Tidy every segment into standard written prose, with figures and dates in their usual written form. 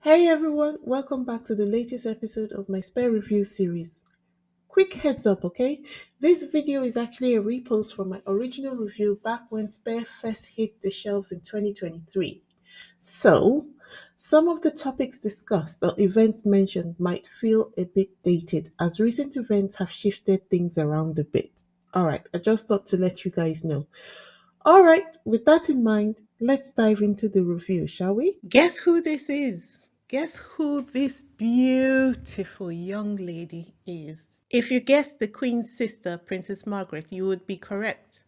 Hey everyone, welcome back to the latest episode of my Spare Review series. Quick heads up, okay? This video is actually a repost from my original review back when Spare first hit the shelves in 2023. So, some of the topics discussed or events mentioned might feel a bit dated as recent events have shifted things around a bit. Alright, I just thought to let you guys know. Alright, with that in mind, let's dive into the review, shall we? Guess who this is? Guess who this beautiful young lady is? If you guessed the Queen's sister, Princess Margaret, you would be correct.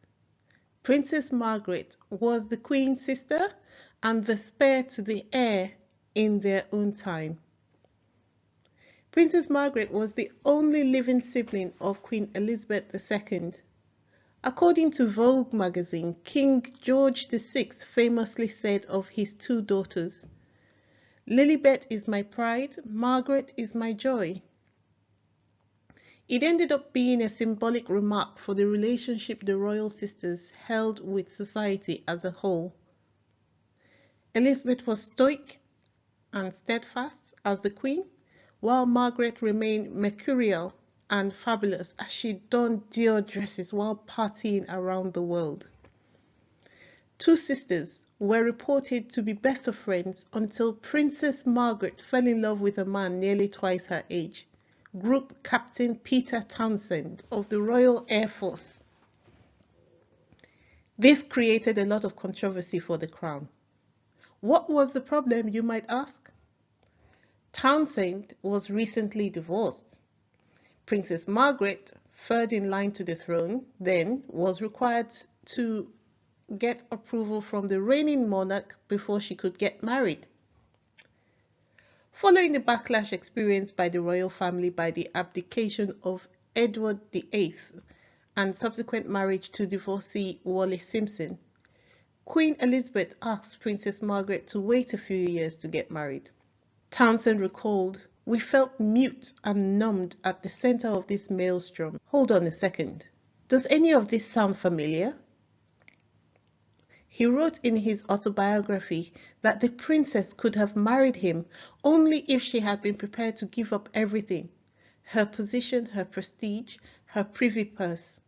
Princess Margaret was the Queen's sister and the spare to the heir in their own time. Princess Margaret was the only living sibling of Queen Elizabeth II. According to Vogue magazine, King George VI famously said of his two daughters, "Lilibet is my pride, Margaret is my joy." It ended up being a symbolic remark for the relationship the royal sisters held with society as a whole. Elizabeth was stoic and steadfast as the queen, while Margaret remained mercurial and fabulous as she donned Dior dresses while partying around the world. Two sisters were reported to be best of friends until Princess Margaret fell in love with a man nearly twice her age, Group Captain Peter Townsend of the Royal Air Force. This created a lot of controversy for the crown. What was the problem, you might ask? Townsend was recently divorced. Princess Margaret, third in line to the throne, then was required to get approval from the reigning monarch before she could get married. Following the backlash experienced by the royal family by the abdication of Edward VIII and subsequent marriage to divorcee Wallis Simpson, Queen Elizabeth asked Princess Margaret to wait a few years to get married. Townsend recalled, "We felt mute and numbed at the center of this maelstrom." Hold on a second. Does any of this sound familiar? He wrote in his autobiography that the princess could have married him only if she had been prepared to give up everything: her position, her prestige, her privy purse.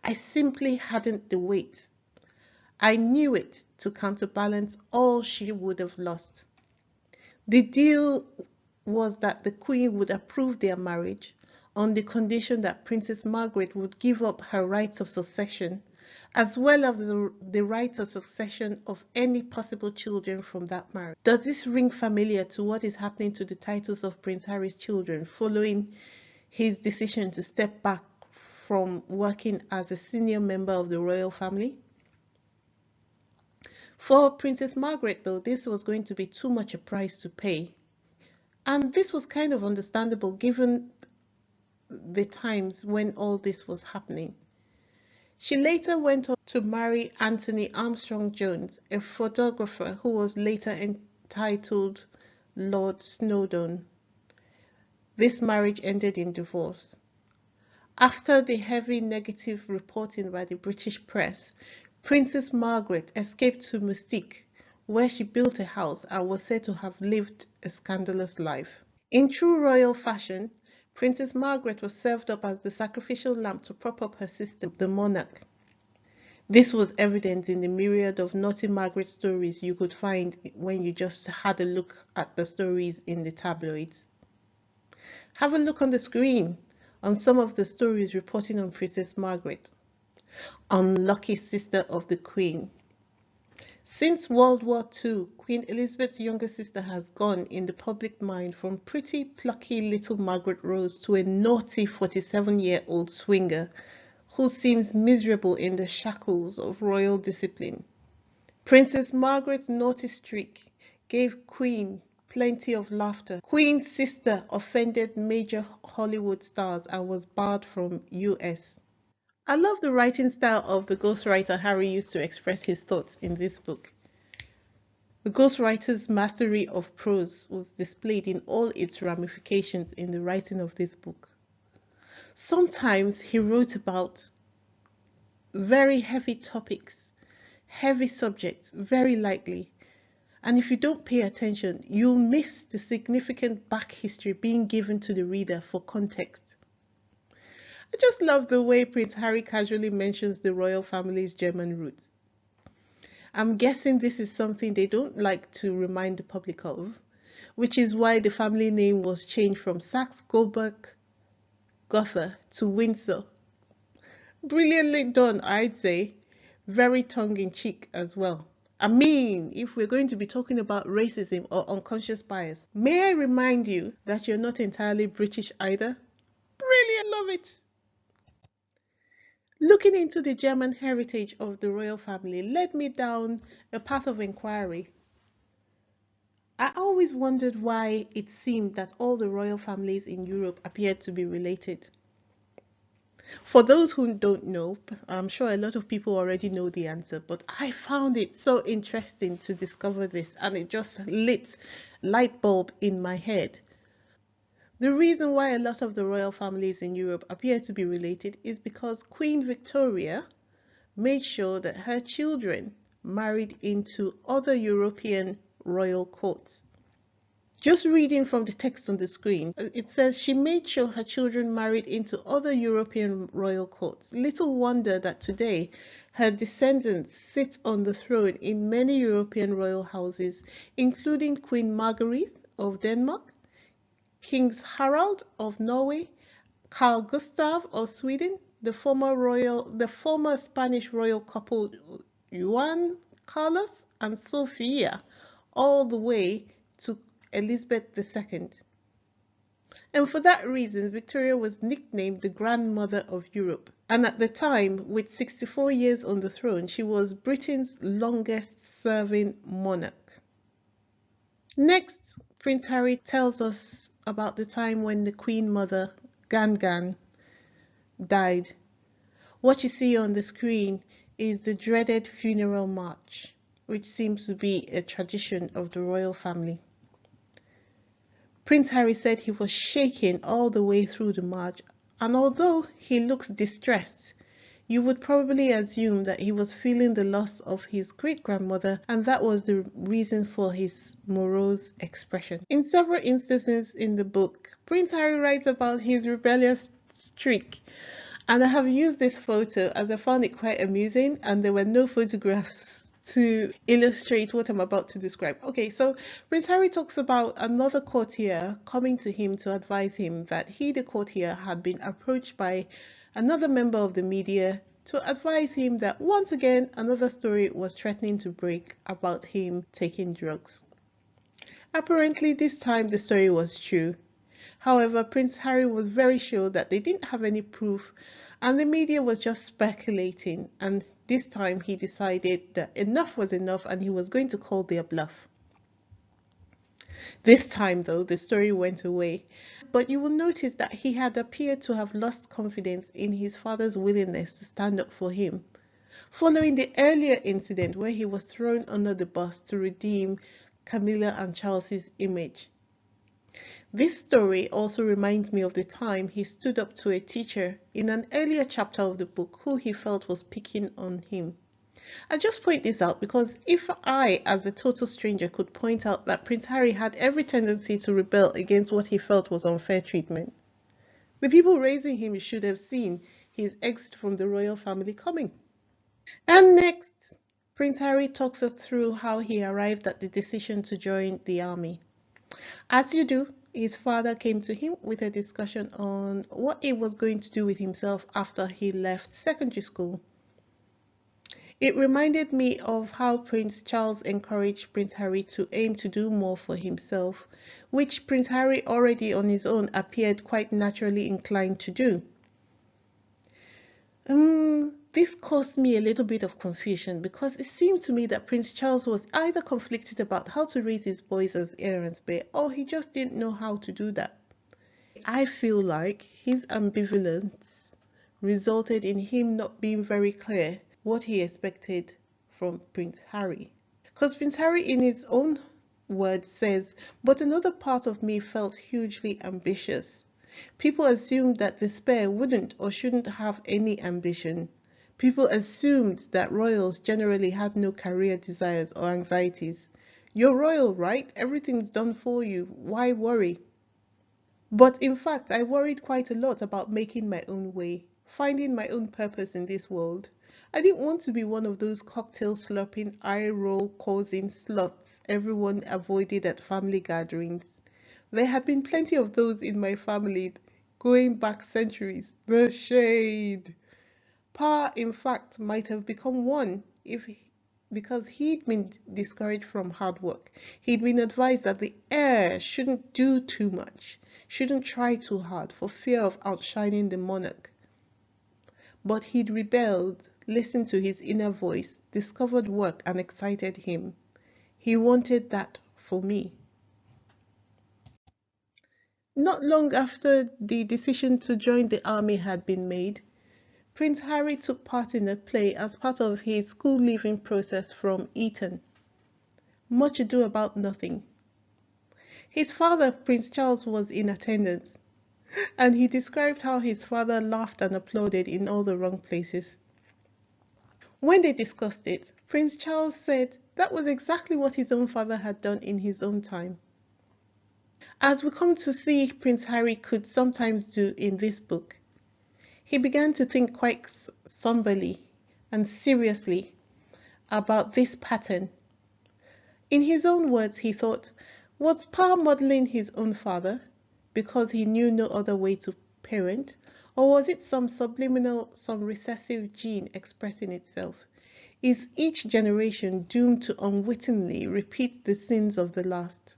"I simply hadn't the weight. I knew it to counterbalance all she would have lost." The deal was that the Queen would approve their marriage on the condition that Princess Margaret would give up her rights of succession, as well as the rights of succession of any possible children from that marriage. Does this ring familiar to what is happening to the titles of Prince Harry's children following his decision to step back from working as a senior member of the royal family? For Princess Margaret, though, this was going to be too much a price to pay. And this was kind of understandable given the times when all this was happening. She later went on to marry Anthony Armstrong Jones, a photographer who was later entitled Lord Snowdon. This marriage ended in divorce. After the heavy negative reporting by the British press, Princess Margaret escaped to Mustique, where she built a house and was said to have lived a scandalous life. In true royal fashion, Princess Margaret was served up as the sacrificial lamb to prop up her sister, the monarch. This was evident in the myriad of naughty Margaret stories you could find when you just had a look at the stories in the tabloids. Have a look on the screen on some of the stories reporting on Princess Margaret. Unlucky sister of the Queen. Since World War II, Queen Elizabeth's younger sister has gone in the public mind from pretty plucky little Margaret Rose to a naughty 47-year-old swinger who seems miserable in the shackles of royal discipline. Princess Margaret's naughty streak gave Queen plenty of laughter. Queen's sister offended major Hollywood stars and was barred from US. I love the writing style of the ghostwriter Harry used to express his thoughts in this book. The ghostwriter's mastery of prose was displayed in all its ramifications in the writing of this book. Sometimes he wrote about very heavy topics, heavy subjects, very lightly, And if you don't pay attention, you'll miss the significant back history being given to the reader for context. I just love the way Prince Harry casually mentions the royal family's German roots. I'm guessing this is something they don't like to remind the public of, which is why the family name was changed from Saxe-Coburg-Gotha to Windsor. Brilliantly done, I'd say. Very tongue-in-cheek as well. I mean, if we're going to be talking about racism or unconscious bias, may I remind you that you're not entirely British either? Brilliant, love it. Looking into the German heritage of the royal family led me down a path of inquiry. I always wondered why it seemed that all the royal families in Europe appeared to be related. For those who don't know, I'm sure a lot of people already know the answer, but I found it so interesting to discover this, and it just lit light bulb in my head. The reason why a lot of the royal families in Europe appear to be related is because Queen Victoria made sure that her children married into other European royal courts. Just reading from the text on the screen, it says she made sure her children married into other European royal courts. Little wonder that today her descendants sit on the throne in many European royal houses, including Queen Margaret of Denmark, Kings Harald of Norway, Carl Gustav of Sweden, the former Spanish royal couple Juan Carlos and Sofia, all the way to Elizabeth II. And for that reason, Victoria was nicknamed the Grandmother of Europe. And at the time, with 64 years on the throne, she was Britain's longest serving monarch. Next, Prince Harry tells us about the time when the Queen Mother, Gangan, died. What you see on the screen is the dreaded funeral march, which seems to be a tradition of the royal family. Prince Harry said he was shaking all the way through the march, and although he looks distressed, you would probably assume that he was feeling the loss of his great-grandmother, and that was the reason for his morose expression. In several instances in the book, Prince Harry writes about his rebellious streak, and I have used this photo as I found it quite amusing, and there were no photographs to illustrate what I'm about to describe. Okay, so Prince Harry talks about another courtier coming to him to advise him that he, the courtier, had been approached by another member of the media to advise him that once again another story was threatening to break about him taking drugs. Apparently this time the story was true. However, Prince Harry was very sure that they didn't have any proof and the media was just speculating, and this time he decided that enough was enough and he was going to call their bluff. This time though, the story went away, but you will notice that he had appeared to have lost confidence in his father's willingness to stand up for him, following the earlier incident where he was thrown under the bus to redeem Camilla and Charles's image. This story also reminds me of the time he stood up to a teacher in an earlier chapter of the book who he felt was picking on him. I just point this out because if I, as a total stranger, could point out that Prince Harry had every tendency to rebel against what he felt was unfair treatment, the people raising him should have seen his exit from the royal family coming. And next, Prince Harry talks us through how he arrived at the decision to join the army. As you do, his father came to him with a discussion on what he was going to do with himself after he left secondary school. It reminded me of how Prince Charles encouraged Prince Harry to aim to do more for himself, which Prince Harry already on his own appeared quite naturally inclined to do. This caused me a little bit of confusion because it seemed to me that Prince Charles was either conflicted about how to raise his boys as heir and spare, or he just didn't know how to do that. I feel like his ambivalence resulted in him not being very clear what he expected from Prince Harry. Because Prince Harry, in his own words, says, "But another part of me felt hugely ambitious. People assumed that the spare wouldn't or shouldn't have any ambition. People assumed that royals generally had no career desires or anxieties. You're royal, right? Everything's done for you. Why worry? But in fact, I worried quite a lot about making my own way, finding my own purpose in this world. I didn't want to be one of those cocktail slurping, eye roll causing sluts everyone avoided at family gatherings. There had been plenty of those in my family going back centuries. The shade. Pa, in fact, might have become one because he'd been discouraged from hard work. He'd been advised that the heir shouldn't do too much, shouldn't try too hard for fear of outshining the monarch. But he'd rebelled, listened to his inner voice, discovered work and excited him. He wanted that for me. Not long after the decision to join the army had been made, Prince Harry took part in a play as part of his school leaving process from Eton. Much Ado About Nothing. His father, Prince Charles, was in attendance, and he described how his father laughed and applauded in all the wrong places. When they discussed it, Prince Charles said that was exactly what his own father had done in his own time. As we come to see Prince Harry could sometimes do in this book, he began to think quite somberly and seriously about this pattern. In his own words, he thought, was Pa modeling his own father because he knew no other way to parent, or was it some subliminal, some recessive gene expressing itself? Is each generation doomed to unwittingly repeat the sins of the last?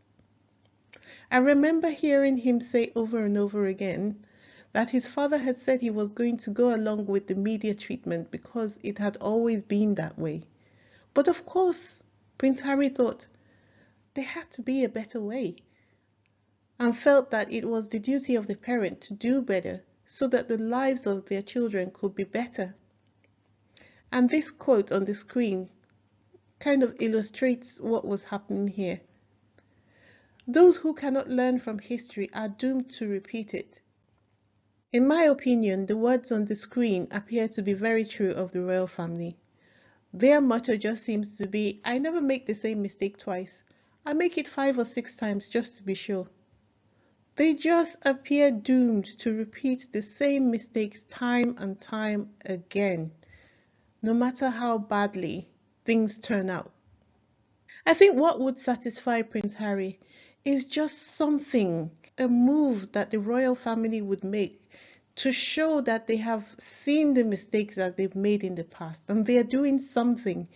I remember hearing him say over and over again that his father had said he was going to go along with the media treatment because it had always been that way. But of course, Prince Harry thought there had to be a better way and felt that it was the duty of the parent to do better so that the lives of their children could be better. And this quote on the screen kind of illustrates what was happening here. Those who cannot learn from history are doomed to repeat it. In my opinion, the words on the screen appear to be very true of the royal family. Their motto just seems to be, I never make the same mistake twice. I make it 5 or 6 times just to be sure. They just appear doomed to repeat the same mistakes time and time again, no matter how badly things turn out. I think what would satisfy Prince Harry is just something, a move that the royal family would make to show that they have seen the mistakes that they've made in the past and they are doing something,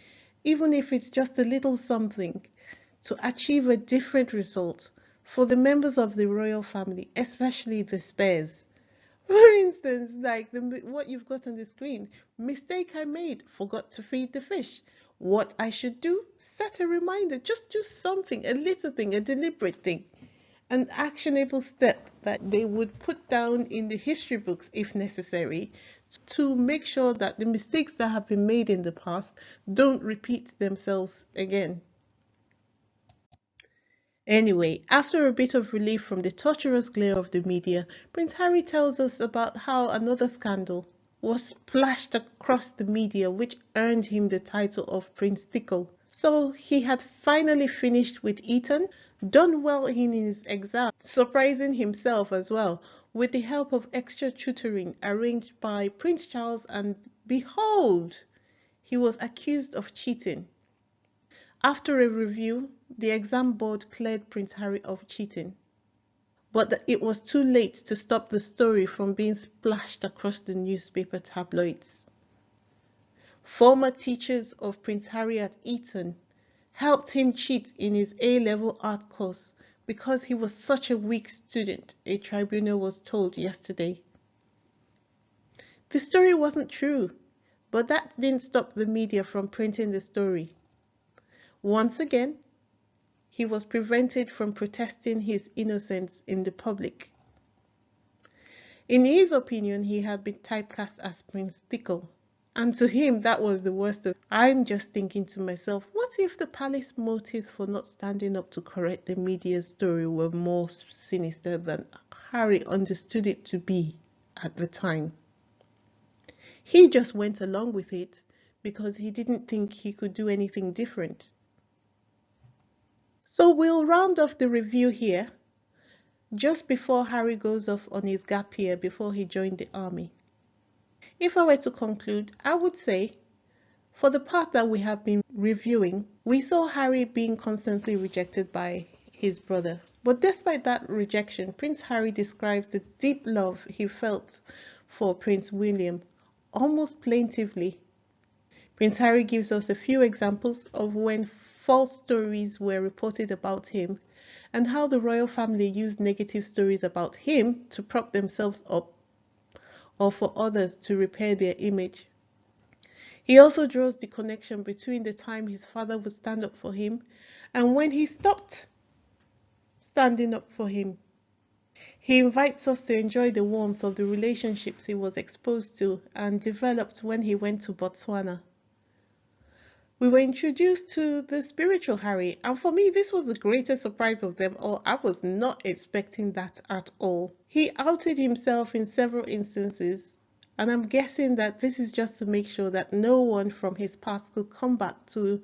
even if it's just a little something, to achieve a different result for the members of the royal family, especially the spares. For instance, like what you've got on the screen, mistake I made, forgot to feed the fish. What I should do, set a reminder, just do something, a little thing, a deliberate thing, an actionable step that they would put down in the history books if necessary to make sure that the mistakes that have been made in the past don't repeat themselves again. Anyway, after a bit of relief from the torturous glare of the media, Prince Harry tells us about how another scandal was splashed across the media which earned him the title of Prince Tickle. So he had finally finished with Eton, done well in his exam, surprising himself as well, with the help of extra tutoring arranged by Prince Charles, and behold, he was accused of cheating. After a review, the exam board cleared Prince Harry of cheating, but it was too late to stop the story from being splashed across the newspaper tabloids. Former teachers of Prince Harry at Eton helped him cheat in his A-level art course because he was such a weak student, a tribunal was told yesterday. The story wasn't true, but that didn't stop the media from printing the story. Once again, he was prevented from protesting his innocence in the public. In his opinion, he had been typecast as Prince Tickle, and to him that was the worst of. I'm just thinking to myself, what if the palace motives for not standing up to correct the media's story were more sinister than Harry understood it to be at the time? He just went along with it because he didn't think he could do anything different. So we'll round off the review here, just before Harry goes off on his gap year before he joined the army. If I were to conclude, I would say, for the part that we have been reviewing, we saw Harry being constantly rejected by his brother. But despite that rejection, Prince Harry describes the deep love he felt for Prince William, almost plaintively. Prince Harry gives us a few examples of when false stories were reported about him and how the royal family used negative stories about him to prop themselves up or for others to repair their image. He also draws the connection between the time his father would stand up for him and when he stopped standing up for him. He invites us to enjoy the warmth of the relationships he was exposed to and developed when he went to Botswana. We were introduced to the spiritual Harry, and for me, this was the greatest surprise of them all. I was not expecting that at all. He outed himself in several instances, and I'm guessing that this is just to make sure that no one from his past could come back to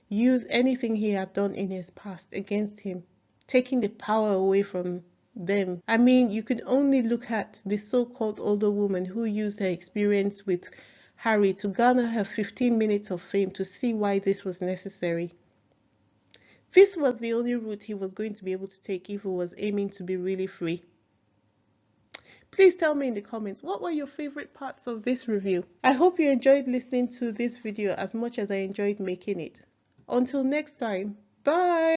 use anything he had done in his past against him, taking the power away from them. I mean, you could only look at the so-called older woman who used her experience with Harry to garner her 15 minutes of fame to see why this was necessary. This was the only route he was going to be able to take if he was aiming to be really free. Please tell me in the comments, what were your favorite parts of this review? I hope you enjoyed listening to this video as much as I enjoyed making it. Until next time, bye!